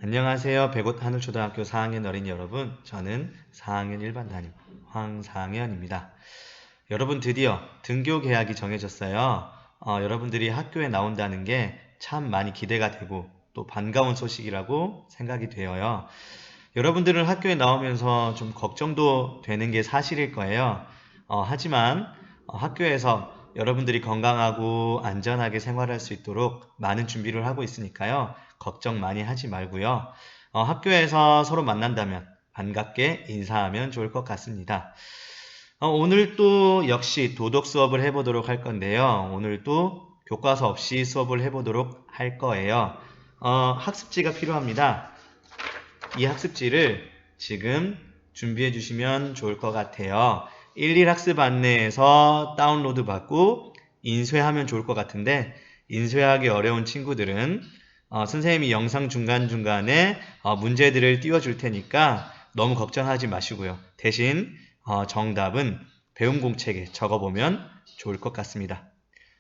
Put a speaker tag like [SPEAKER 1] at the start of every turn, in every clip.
[SPEAKER 1] 안녕하세요. 백옷 하늘초등학교 4학년 어린이 여러분. 저는 4학년 1반 담임 황상현입니다. 여러분 드디어 등교 개학이 정해졌어요. 여러분들이 학교에 나온다는 게 참 많이 기대가 되고 또 반가운 소식이라고 생각이 되어요. 여러분들은 학교에 나오면서 좀 걱정도 되는 게 사실일 거예요. 하지만 학교에서 여러분들이 건강하고 안전하게 생활할 수 있도록 많은 준비를 하고 있으니까요. 걱정 많이 하지 말고요. 학교에서 서로 만난다면 반갑게 인사하면 좋을 것 같습니다. 오늘 또 역시 도덕 수업을 해보도록 할 건데요. 오늘 또 교과서 없이 수업을 해보도록 할 거예요. 학습지가 필요합니다. 이 학습지를 지금 준비해 주시면 좋을 것 같아요. 1.1학습 안내에서 다운로드 받고 인쇄하면 좋을 것 같은데 인쇄하기 어려운 친구들은 선생님이 영상 중간중간에 문제들을 띄워줄 테니까 너무 걱정하지 마시고요. 대신 정답은 배움 공책에 적어보면 좋을 것 같습니다.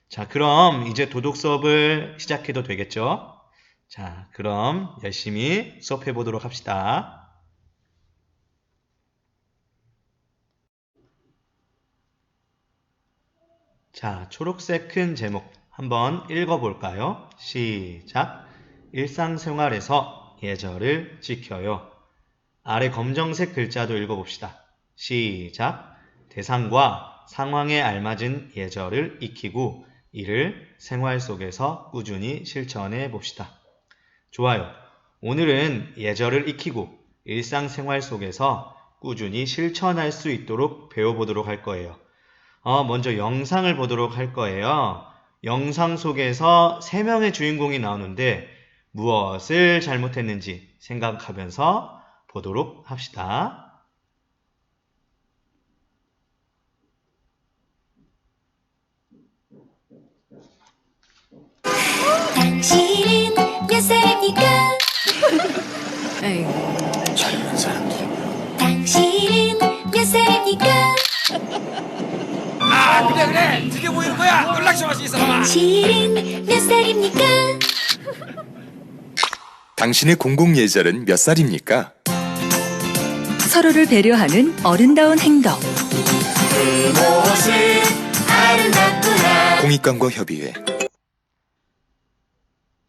[SPEAKER 1] 자, 그럼 이제 도덕 수업을 시작해도 되겠죠? 자, 그럼 열심히 수업해 보도록 합시다. 자, 초록색 큰 제목 한번 읽어볼까요? 시작. 일상생활에서 예절을 지켜요. 아래 검정색 글자도 읽어봅시다. 시작. 대상과 상황에 알맞은 예절을 익히고 이를 생활 속에서 꾸준히 실천해 봅시다. 좋아요. 오늘은 예절을 익히고 일상생활 속에서 꾸준히 실천할 수 있도록 배워보도록 할 거예요. 먼저 영상을 보도록 할 거예요. 영상 속에서 3명의 주인공이 나오는데 무엇을 잘못했는지 생각하면서 보도록 합시다.
[SPEAKER 2] 당신은 몇 살입니까?
[SPEAKER 3] 에이구,
[SPEAKER 4] 젊은 사람들이
[SPEAKER 2] 당신은 몇 살입니까?
[SPEAKER 4] 그래 드디어 보이는 거야. 놀랍지 마시 이 사람아.
[SPEAKER 2] 당신은 몇 살입니까?
[SPEAKER 5] 당신의 공공예절은 몇 살입니까?
[SPEAKER 3] 서로를 배려하는 어른다운 행동.
[SPEAKER 2] 무엇이 아름답구나.
[SPEAKER 5] 공익광고협의회.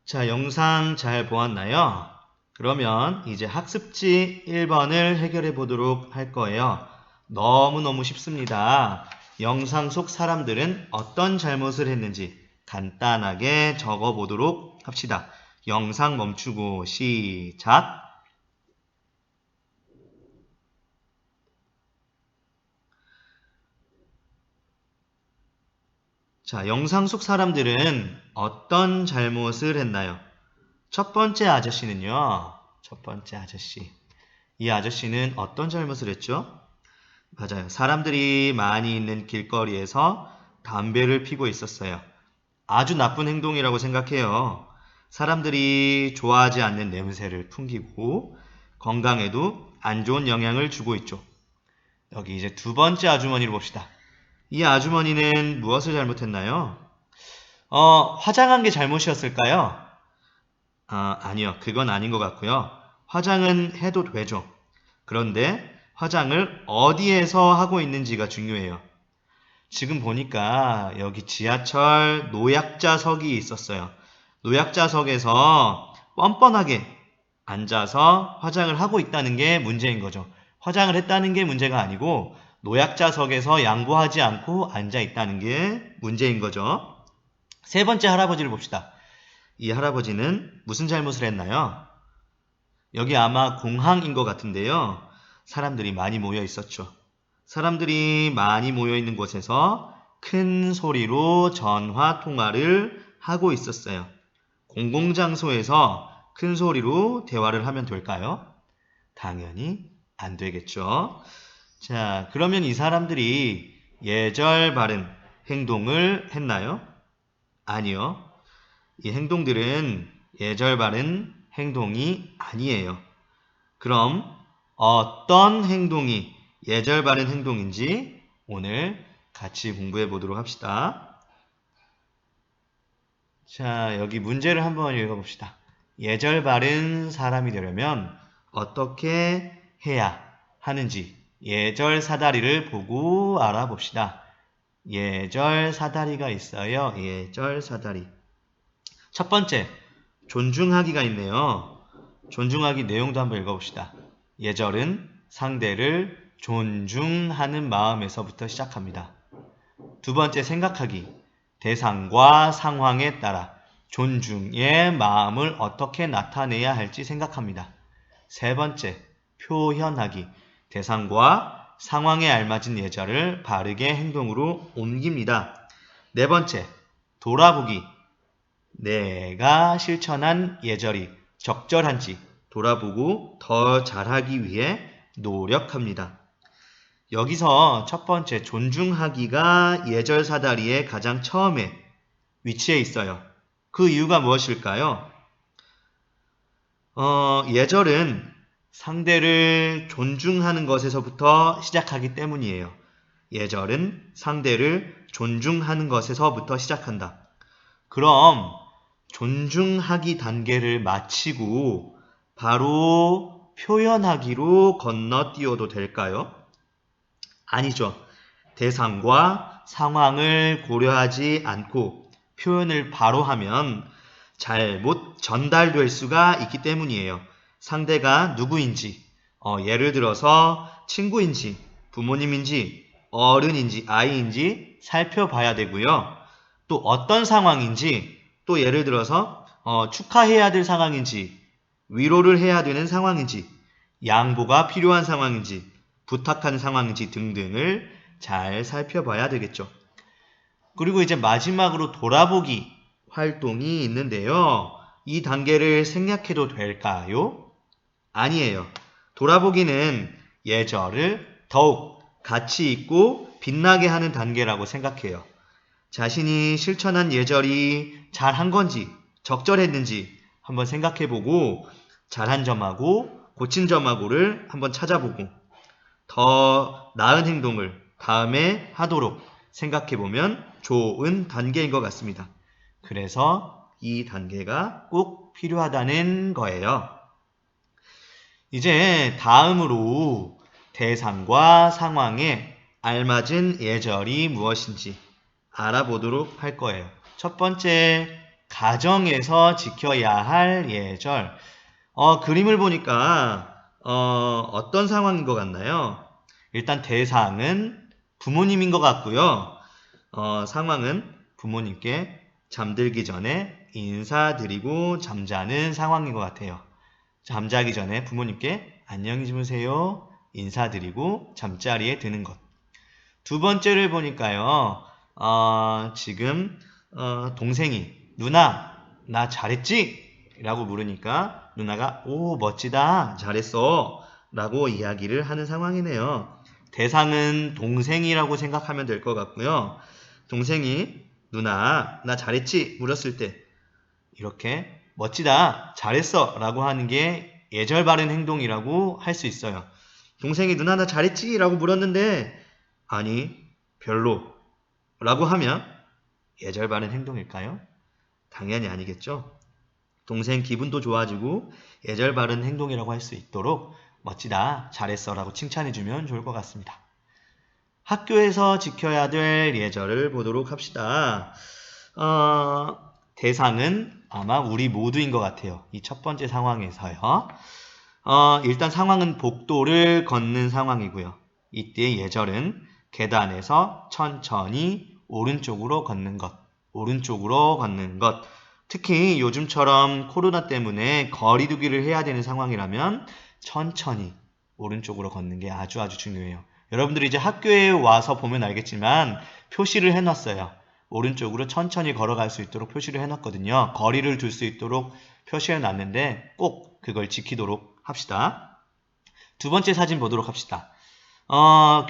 [SPEAKER 1] 자, 영상 잘 보았나요? 그러면 이제 학습지 1번을 해결해 보도록 할 거예요. 너무너무 쉽습니다. 영상 속 사람들은 어떤 잘못을 했는지 간단하게 적어 보도록 합시다. 영상 멈추고 시작. 자, 영상 속 사람들은 어떤 잘못을 했나요? 첫 번째 아저씨는요. 첫 번째 아저씨. 이 아저씨는 어떤 잘못을 했죠? 맞아요. 사람들이 많이 있는 길거리에서 담배를 피고 있었어요. 아주 나쁜 행동이라고 생각해요. 사람들이 좋아하지 않는 냄새를 풍기고 건강에도 안 좋은 영향을 주고 있죠. 여기 이제 두 번째 아주머니를 봅시다. 이 아주머니는 무엇을 잘못했나요? 화장한 게 잘못이었을까요? 아니요. 그건 아닌 것 같고요. 화장은 해도 되죠. 그런데 화장을 어디에서 하고 있는지가 중요해요. 지금 보니까 여기 지하철 노약자석이 있었어요. 노약자석에서 뻔뻔하게 앉아서 화장을 하고 있다는 게 문제인 거죠. 화장을 했다는 게 문제가 아니고 노약자석에서 양보하지 않고 앉아 있다는 게 문제인 거죠. 세 번째 할아버지를 봅시다. 이 할아버지는 무슨 잘못을 했나요? 여기 아마 공항인 것 같은데요. 사람들이 많이 모여 있었죠. 사람들이 많이 모여 있는 곳에서 큰 소리로 전화 통화를 하고 있었어요. 공공장소에서 큰 소리로 대화를 하면 될까요? 당연히 안 되겠죠. 자, 그러면 이 사람들이 예절 바른 행동을 했나요? 아니요. 이 행동들은 예절 바른 행동이 아니에요. 그럼 어떤 행동이 예절 바른 행동인지 오늘 같이 공부해 보도록 합시다. 자, 여기 문제를 한번 읽어봅시다. 예절 바른 사람이 되려면 어떻게 해야 하는지 예절 사다리를 보고 알아봅시다. 예절 사다리가 있어요. 예절 사다리. 첫 번째, 존중하기가 있네요. 존중하기 내용도 한번 읽어봅시다. 예절은 상대를 존중하는 마음에서부터 시작합니다. 두 번째, 생각하기. 대상과 상황에 따라 존중의 마음을 어떻게 나타내야 할지 생각합니다. 세 번째, 표현하기. 대상과 상황에 알맞은 예절을 바르게 행동으로 옮깁니다. 네 번째, 돌아보기. 내가 실천한 예절이 적절한지 돌아보고 더 잘하기 위해 노력합니다. 여기서 첫 번째 존중하기가 예절 사다리의 가장 처음에 위치해 있어요. 그 이유가 무엇일까요? 예절은 상대를 존중하는 것에서부터 시작하기 때문이에요. 예절은 상대를 존중하는 것에서부터 시작한다. 그럼 존중하기 단계를 마치고 바로 표현하기로 건너뛰어도 될까요? 아니죠. 대상과 상황을 고려하지 않고 표현을 바로 하면 잘못 전달될 수가 있기 때문이에요. 상대가 누구인지, 예를 들어서 친구인지, 부모님인지, 어른인지, 아이인지 살펴봐야 되고요. 또 어떤 상황인지, 또 예를 들어서 축하해야 될 상황인지, 위로를 해야 되는 상황인지, 양보가 필요한 상황인지, 부탁하는 상황인지 등등을 잘 살펴봐야 되겠죠. 그리고 이제 마지막으로 돌아보기 활동이 있는데요. 이 단계를 생략해도 될까요? 아니에요. 돌아보기는 예절을 더욱 가치 있고 빛나게 하는 단계라고 생각해요. 자신이 실천한 예절이 잘한 건지 적절했는지 한번 생각해보고 잘한 점하고 고친 점하고를 한번 찾아보고 더 나은 행동을 다음에 하도록 생각해보면 좋은 단계인 것 같습니다. 그래서 이 단계가 꼭 필요하다는 거예요. 이제 다음으로 대상과 상황에 알맞은 예절이 무엇인지 알아보도록 할 거예요. 첫 번째, 가정에서 지켜야 할 예절. 그림을 보니까 어떤 상황인 것 같나요? 일단 대상은 부모님인 것 같고요. 상황은 부모님께 잠들기 전에 인사드리고 잠자는 상황인 것 같아요. 잠자기 전에 부모님께 안녕히 주무세요 인사드리고 잠자리에 드는 것. 두 번째를 보니까요. 지금 동생이 누나 나 잘했지? 라고 물으니까 누나가 오 멋지다 잘했어 라고 이야기를 하는 상황이네요. 대상은 동생이라고 생각하면 될 것 같고요. 동생이 누나 나 잘했지? 물었을 때 이렇게 멋지다 잘했어 라고 하는 게 예절 바른 행동이라고 할 수 있어요. 동생이 누나 나 잘했지? 라고 물었는데 아니 별로 라고 하면 예절 바른 행동일까요? 당연히 아니겠죠. 동생 기분도 좋아지고 예절 바른 행동이라고 할 수 있도록 멋지다, 잘했어 라고 칭찬해주면 좋을 것 같습니다. 학교에서 지켜야 될 예절을 보도록 합시다. 대상은 아마 우리 모두인 것 같아요. 이 첫 번째 상황에서요. 일단 상황은 복도를 걷는 상황이고요. 이때 예절은 계단에서 천천히 오른쪽으로 걷는 것, 오른쪽으로 걷는 것. 특히 요즘처럼 코로나 때문에 거리두기를 해야 되는 상황이라면 천천히 오른쪽으로 걷는 게 아주 중요해요. 여러분들이 이제 학교에 와서 보면 알겠지만 표시를 해놨어요. 오른쪽으로 천천히 걸어갈 수 있도록 표시를 해놨거든요. 거리를 둘 수 있도록 표시해놨는데 꼭 그걸 지키도록 합시다. 두 번째 사진 보도록 합시다.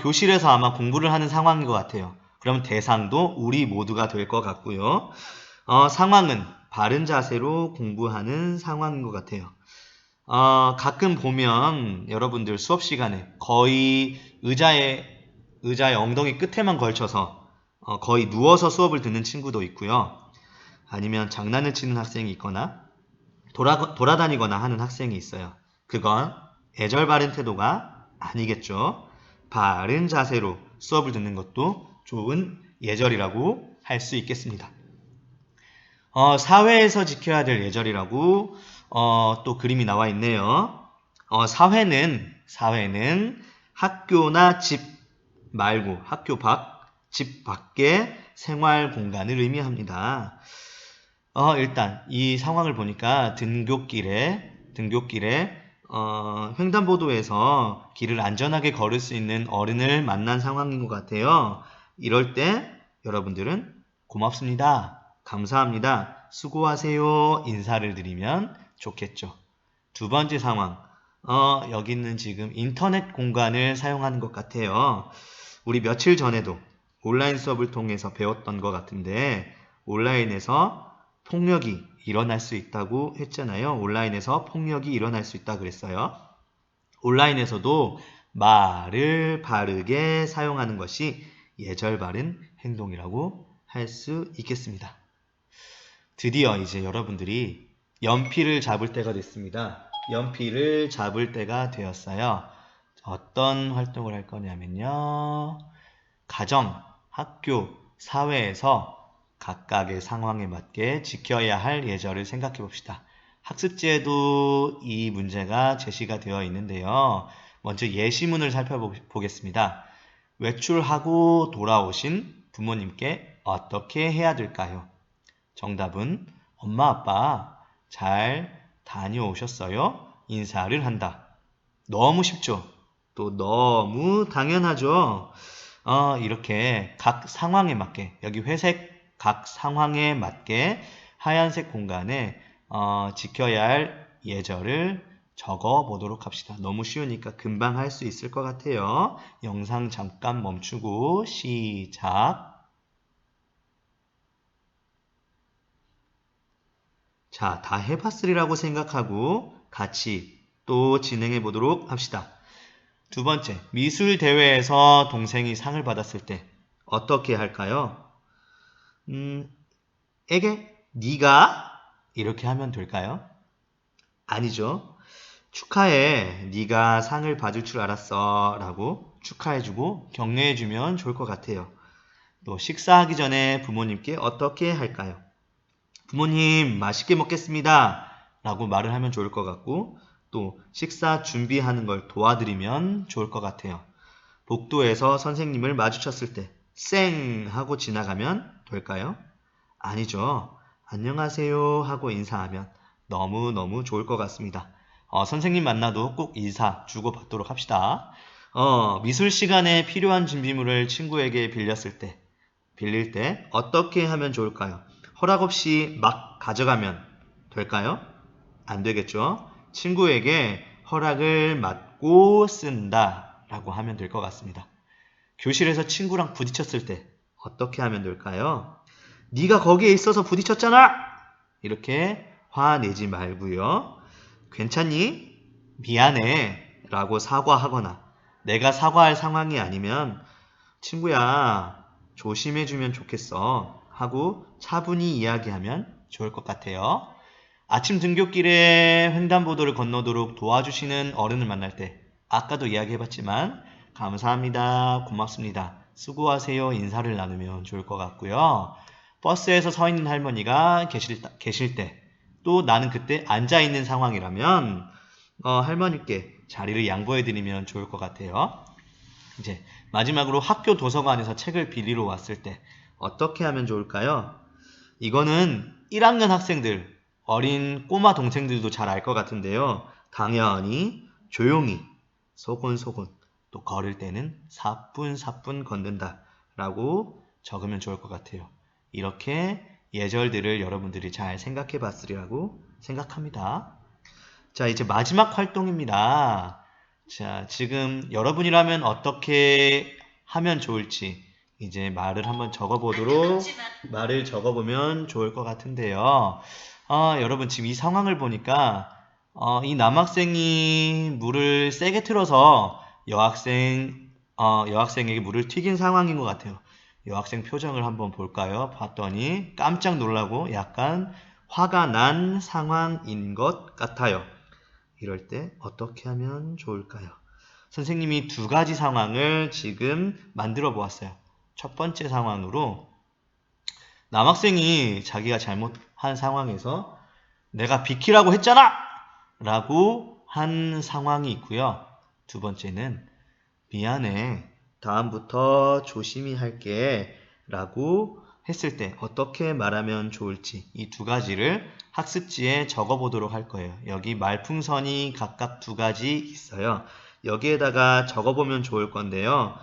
[SPEAKER 1] 교실에서 아마 공부를 하는 상황인 것 같아요. 그러면 대상도 우리 모두가 될 것 같고요. 상황은 바른 자세로 공부하는 상황인 것 같아요. 가끔 보면 여러분들 수업 시간에 거의 의자의 엉덩이 끝에만 걸쳐서 거의 누워서 수업을 듣는 친구도 있고요. 아니면 장난을 치는 학생이 있거나 돌아다니거나 하는 학생이 있어요. 그건 애절 바른 태도가 아니겠죠. 바른 자세로 수업을 듣는 것도 좋은 예절이라고 할 수 있겠습니다. 사회에서 지켜야 될 예절이라고 또 그림이 나와 있네요. 사회는 학교나 집 말고 집 밖의 생활 공간을 의미합니다. 일단 이 상황을 보니까 등굣길에 횡단보도에서 길을 안전하게 걸을 수 있는 어른을 만난 상황인 것 같아요. 이럴 때 여러분들은 고맙습니다, 감사합니다, 수고하세요 인사를 드리면 좋겠죠. 두 번째 상황, 여기는 지금 인터넷 공간을 사용하는 것 같아요. 우리 며칠 전에도 온라인 수업을 통해서 배웠던 것 같은데 온라인에서 폭력이 일어날 수 있다고 했잖아요. 온라인에서 폭력이 일어날 수 있다고 그랬어요. 온라인에서도 말을 바르게 사용하는 것이 예절 바른 행동이라고 할 수 있겠습니다. 드디어 이제 여러분들이 연필을 잡을 때가 됐습니다. 연필을 잡을 때가 되었어요. 어떤 활동을 할 거냐면요. 가정, 학교, 사회에서 각각의 상황에 맞게 지켜야 할 예절을 생각해 봅시다. 학습지에도 이 문제가 제시가 되어 있는데요. 먼저 예시문을 살펴보겠습니다. 외출하고 돌아오신 부모님께 어떻게 해야 될까요? 정답은 엄마, 아빠 잘 다녀오셨어요? 인사를 한다. 너무 쉽죠? 또 너무 당연하죠? 이렇게 각 상황에 맞게, 여기 회색 각 상황에 맞게 하얀색 공간에 지켜야 할 예절을 적어 보도록 합시다. 너무 쉬우니까 금방 할 수 있을 것 같아요. 영상 잠깐 멈추고 시작. 자, 다 해봤으리라고 생각하고 같이 또 진행해 보도록 합시다. 두 번째, 미술 대회에서 동생이 상을 받았을 때 어떻게 할까요? 에게? 네가? 이렇게 하면 될까요? 아니죠. 축하해. 네가 상을 받을 줄 알았어. 라고 축하해주고 격려해주면 좋을 것 같아요. 또 식사하기 전에 부모님께 어떻게 할까요? 부모님, 맛있게 먹겠습니다. 라고 말을 하면 좋을 것 같고, 또 식사 준비하는 걸 도와드리면 좋을 것 같아요. 복도에서 선생님을 마주쳤을 때 쌩 하고 지나가면 될까요? 아니죠. 안녕하세요 하고 인사하면 너무너무 좋을 것 같습니다. 선생님 만나도 꼭 인사 주고받도록 합시다. 미술 시간에 필요한 준비물을 친구에게 빌릴 때 어떻게 하면 좋을까요? 허락 없이 막 가져가면 될까요? 안 되겠죠? 친구에게 허락을 받고 쓴다 라고 하면 될 것 같습니다. 교실에서 친구랑 부딪혔을 때 어떻게 하면 될까요? 네가 거기에 있어서 부딪혔잖아! 이렇게 화내지 말고요. 괜찮니? 미안해 라고 사과하거나 내가 사과할 상황이 아니면 친구야 조심해주면 좋겠어 하고 차분히 이야기하면 좋을 것 같아요. 아침 등굣길에 횡단보도를 건너도록 도와주시는 어른을 만날 때 아까도 이야기해봤지만 감사합니다, 고맙습니다, 수고하세요 인사를 나누면 좋을 것 같고요. 버스에서 서 있는 할머니가 계실 때 또 나는 그때 앉아있는 상황이라면 할머니께 자리를 양보해드리면 좋을 것 같아요. 이제 마지막으로 학교 도서관에서 책을 빌리러 왔을 때 어떻게 하면 좋을까요? 이거는 1학년 학생들, 어린 꼬마 동생들도 잘 알 것 같은데요. 당연히 조용히 소곤소곤 또 걸을 때는 사뿐사뿐 걷는다 라고 적으면 좋을 것 같아요. 이렇게 예절들을 여러분들이 잘 생각해 봤으리라고 생각합니다. 자, 이제 마지막 활동입니다. 자, 지금 여러분이라면 어떻게 하면 좋을지 이제 말을 적어보면 좋을 것 같은데요. 여러분 지금 이 상황을 보니까 이 남학생이 물을 세게 틀어서 여학생에게 물을 튀긴 상황인 것 같아요. 여학생 표정을 한번 볼까요? 봤더니 깜짝 놀라고 약간 화가 난 상황인 것 같아요. 이럴 때 어떻게 하면 좋을까요? 선생님이 두 가지 상황을 지금 만들어 보았어요. 첫 번째 상황으로 남학생이 자기가 잘못한 상황에서 내가 비키라고 했잖아! 라고 한 상황이 있고요. 두 번째는 미안해. 다음부터 조심히 할게. 라고 했을 때 어떻게 말하면 좋을지 이 두 가지를 학습지에 적어보도록 할 거예요. 여기 말풍선이 각각 두 가지 있어요. 여기에다가 적어보면 좋을 건데요.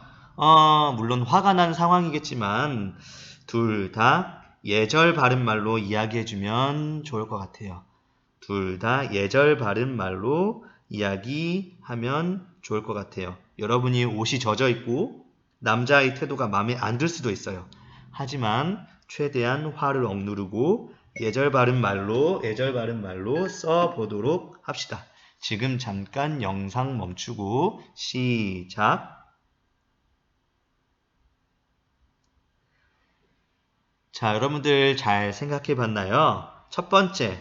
[SPEAKER 1] 물론 화가 난 상황이겠지만 둘 다 예절 바른 말로 이야기해주면 좋을 것 같아요. 둘 다 예절 바른 말로 이야기하면 좋을 것 같아요. 여러분이 옷이 젖어 있고 남자의 태도가 마음에 안 들 수도 있어요. 하지만 최대한 화를 억누르고 예절 바른 말로 써보도록 합시다. 지금 잠깐 영상 멈추고 시작. 자, 여러분들 잘 생각해 봤나요? 첫 번째,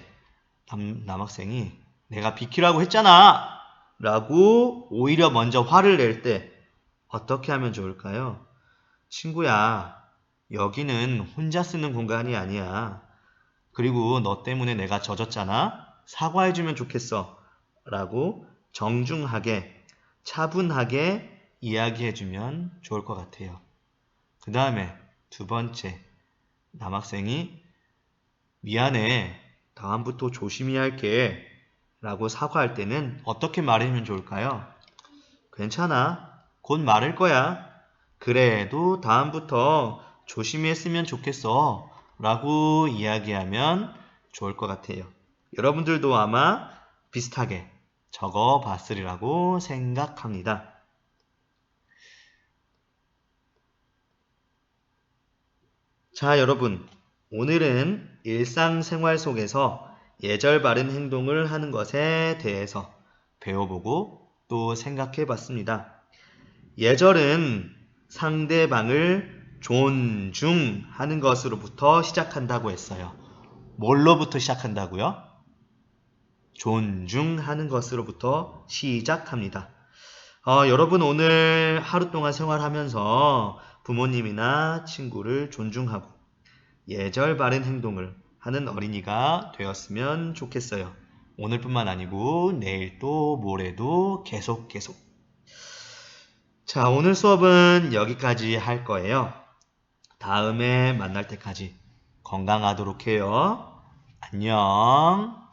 [SPEAKER 1] 남학생이 내가 비키라고 했잖아! 라고 오히려 먼저 화를 낼 때 어떻게 하면 좋을까요? 친구야, 여기는 혼자 쓰는 공간이 아니야. 그리고 너 때문에 내가 젖었잖아? 사과해주면 좋겠어. 라고 정중하게, 차분하게 이야기해주면 좋을 것 같아요. 그 다음에 두 번째, 남학생이 미안해, 다음부터 조심히 할게. 라고 사과할 때는 어떻게 말하면 좋을까요? 괜찮아, 곧 말할 거야. 그래도 다음부터 조심히 했으면 좋겠어. 라고 이야기하면 좋을 것 같아요. 여러분들도 아마 비슷하게 적어 봤으리라고 생각합니다. 자, 여러분. 오늘은 일상생활 속에서 예절 바른 행동을 하는 것에 대해서 배워보고 또 생각해 봤습니다. 예절은 상대방을 존중하는 것으로부터 시작한다고 했어요. 뭘로부터 시작한다고요? 존중하는 것으로부터 시작합니다. 여러분 오늘 하루 동안 생활하면서 부모님이나 친구를 존중하고 예절 바른 행동을 하는 어린이가 되었으면 좋겠어요. 오늘뿐만 아니고 내일도 모레도 계속. 자, 오늘 수업은 여기까지 할 거예요. 다음에 만날 때까지 건강하도록 해요. 안녕.